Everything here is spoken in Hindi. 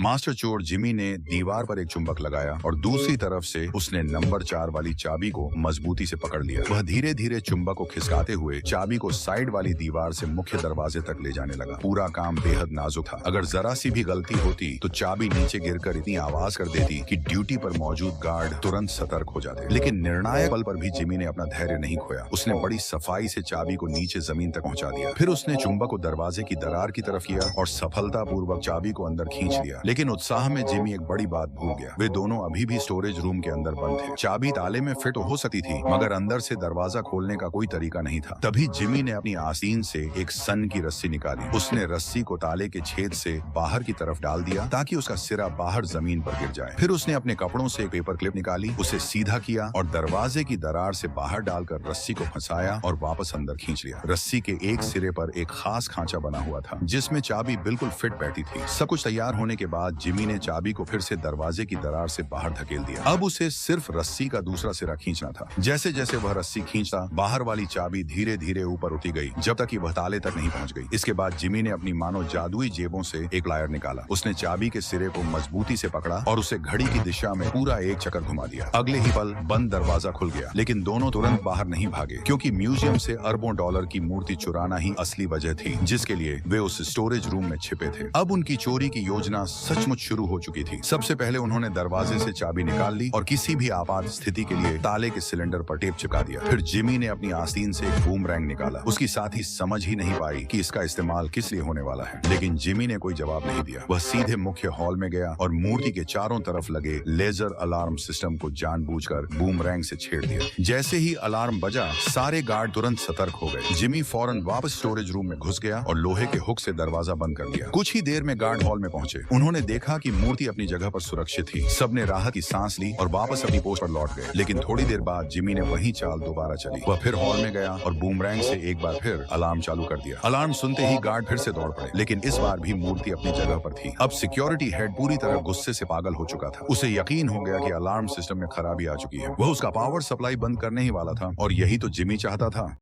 मास्टर चोर जिमी ने दीवार पर एक चुंबक लगाया और दूसरी तरफ से उसने नंबर 4 वाली चाबी को मजबूती से पकड़ लिया। वह धीरे धीरे चुंबक को खिसकाते हुए चाबी को साइड वाली दीवार से मुख्य दरवाजे तक ले जाने लगा। पूरा काम बेहद नाजुक था। अगर जरा सी भी गलती होती तो चाबी नीचे गिरकर इतनी आवाज कर देती कि ड्यूटी पर मौजूद गार्ड तुरंत सतर्क हो जाते। लेकिन निर्णायक पल पर भी जिमी ने अपना धैर्य नहीं खोया। उसने बड़ी सफाई से चाबी को नीचे जमीन तक पहुंचा दिया। फिर उसने चुंबक को दरवाजे की दरार की तरफ किया और सफलतापूर्वक चाबी को अंदर खींच लिया। लेकिन उत्साह में जिमी एक बड़ी बात भूल गया। वे दोनों अभी भी स्टोरेज रूम के अंदर बंद थे। चाबी ताले में फिट हो सकती थी, मगर अंदर से दरवाजा खोलने का कोई तरीका नहीं था। तभी जिमी ने अपनी आस्तीन से एक सन की रस्सी निकाली। उसने रस्सी को ताले के छेद से बाहर की तरफ डाल दिया ताकि उसका सिरा बाहर जमीन पर गिर जाए। फिर उसने अपने कपड़ों से एक पेपर क्लिप निकाली, उसे सीधा किया और दरवाजे की दरार से बाहर डालकर रस्सी को फंसाया और वापस अंदर खींच लिया। रस्सी के एक सिरे पर एक खास खांचा बना हुआ था जिसमें चाबी बिल्कुल फिट बैठी थी। सब कुछ तैयार होने के बाद जिमी ने चाबी को फिर से दरवाजे की दरार से बाहर धकेल दिया। अब उसे सिर्फ रस्सी का दूसरा सिरा खींचना था। जैसे जैसे वह रस्सी खींचता, बाहर वाली चाबी धीरे धीरे ऊपर उठी गई जब तक कि वह ताले तक नहीं पहुंच गई। इसके बाद जिमी ने अपनी मानो जादुई जेबों से एक लायर निकाला। उसने चाबी के सिरे को मजबूती से पकड़ा और उसे घड़ी की दिशा में पूरा एक चक्कर घुमा दिया। अगले ही पल बंद दरवाजा खुल गया। लेकिन दोनों तुरंत बाहर नहीं भागे, क्योंकि म्यूजियम से अरबों डॉलर की मूर्ति चुराना ही असली वजह थी जिसके लिए वे उस स्टोरेज रूम में छिपे थे। अब उनकी चोरी की योजना सचमुच शुरू हो चुकी थी। सबसे पहले उन्होंने दरवाजे से चाबी निकाल ली और किसी भी आपात स्थिति के लिए ताले के सिलेंडर पर टेप चिपका दिया। फिर जिमी ने अपनी आस्तीन से एक बूमरैंग निकाला। उसकी साथी समझ ही नहीं पाई कि इसका इस्तेमाल किस लिए होने वाला है, लेकिन जिमी ने कोई जवाब नहीं दिया। वह सीधे मुख्य हॉल में गया और मूर्ति के चारों तरफ लगे लेजर अलार्म सिस्टम को जानबूझकर बूमरैंग से छेड़ दिया। जैसे ही अलार्म बजा, सारे गार्ड तुरंत सतर्क हो गए। जिमी फौरन वापस स्टोरेज रूम में घुस गया और लोहे के हुक से दरवाजा बंद कर दिया। कुछ ही देर में गार्ड हॉल में पहुंचे। उन्होंने देखा कि मूर्ति अपनी जगह पर सुरक्षित थी। सबने राहत की सांस ली और वापस अपनी पोस्ट पर लौट गए। लेकिन थोड़ी देर बाद जिमी ने वही चाल दोबारा चली। वह फिर हॉल में गया और बूमरैंग से एक बार फिर अलार्म चालू कर दिया। अलार्म सुनते ही गार्ड फिर से दौड़ पड़े, लेकिन इस बार भी मूर्ति अपनी जगह पर थी। अब सिक्योरिटी हेड पूरी तरह गुस्से से पागल हो चुका था। उसे यकीन हो गया कि अलार्म सिस्टम में खराबी आ चुकी है। वह उसका पावर सप्लाई बंद करने ही वाला था और यही तो जिमी चाहता था।